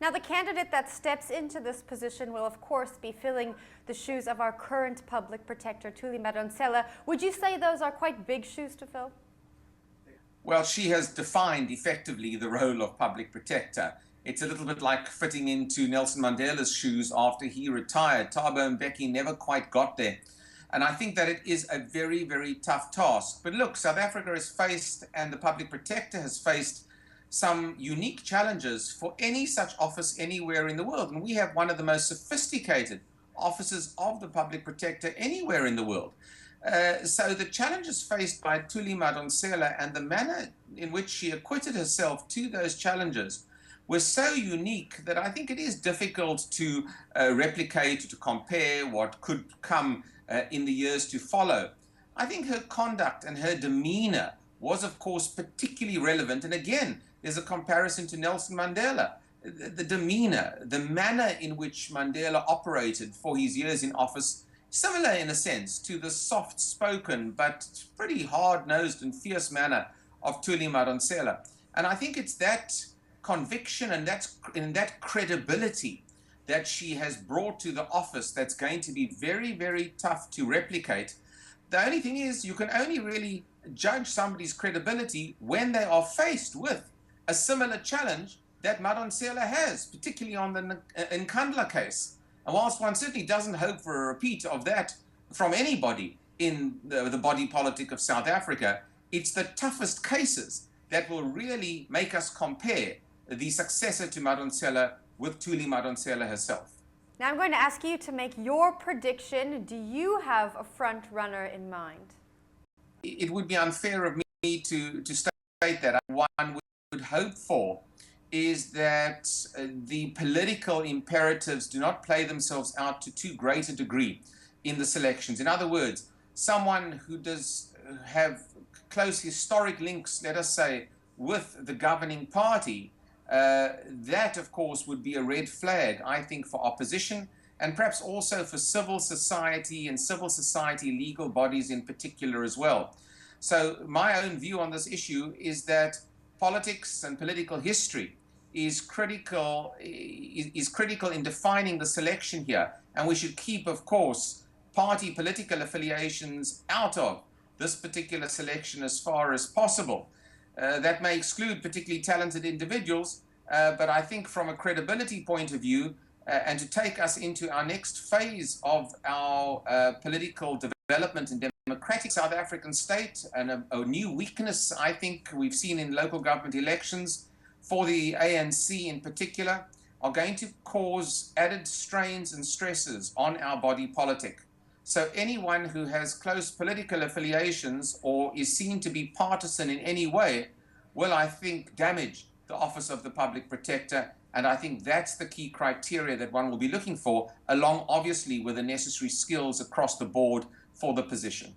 Now, the candidate that steps into this position will, of course, be filling the shoes of our current public protector, Thuli Madonsela. Would you say those are quite big shoes to fill? Well, she has defined effectively the role of public protector. It's a little bit like fitting into Nelson Mandela's shoes after he retired. Thabo Mbeki never quite got there. And I think that it is a very, very tough task. But look, South Africa has faced, and the public protector has faced, some unique challenges for any such office anywhere in the world. And we have one of the most sophisticated offices of the public protector anywhere in the world. So the challenges faced by Thuli Madonsela and the manner in which she acquitted herself to those challenges were so unique that I think it is difficult to replicate, to compare what could come in the years to follow. I think her conduct and her demeanor was, of course, particularly relevant. And again, there's a comparison to Nelson Mandela. The demeanor, the manner in which Mandela operated for his years in office, similar in a sense to the soft-spoken but pretty hard-nosed and fierce manner of Thuli Madonsela. And I think it's that conviction and that credibility that she has brought to the office that's going to be very, very tough to replicate. The only thing is, you can only really judge somebody's credibility when they are faced with a similar challenge that Madonsela has, particularly on the Nkandla case. And whilst one certainly doesn't hope for a repeat of that from anybody in the body politic of South Africa, it's the toughest cases that will really make us compare the successor to Madonsela with Thuli Madonsela herself. Now I'm going to ask you to make your prediction. Do you have a front runner in mind? It would be unfair of me to state that. One would hope for is that the political imperatives do not play themselves out to too great a degree in the selections. In other words, someone who does have close historic links, let us say, with the governing party, that, of course, would be a red flag, I think, for opposition and perhaps also for civil society and civil society legal bodies in particular as well. So my own view on this issue is that politics and political history is critical in defining the selection here. And we should keep, of course, party political affiliations out of this particular selection as far as possible. That may exclude particularly talented individuals, but I think from a credibility point of view, and to take us into our next phase of our political development in democratic South African state, and a new weakness I think we've seen in local government elections for the ANC in particular, are going to cause added strains and stresses on our body politic. So anyone who has close political affiliations or is seen to be partisan in any way will, I think, damage the office of the public protector. And I think that's the key criteria that one will be looking for, along obviously with the necessary skills across the board for the position.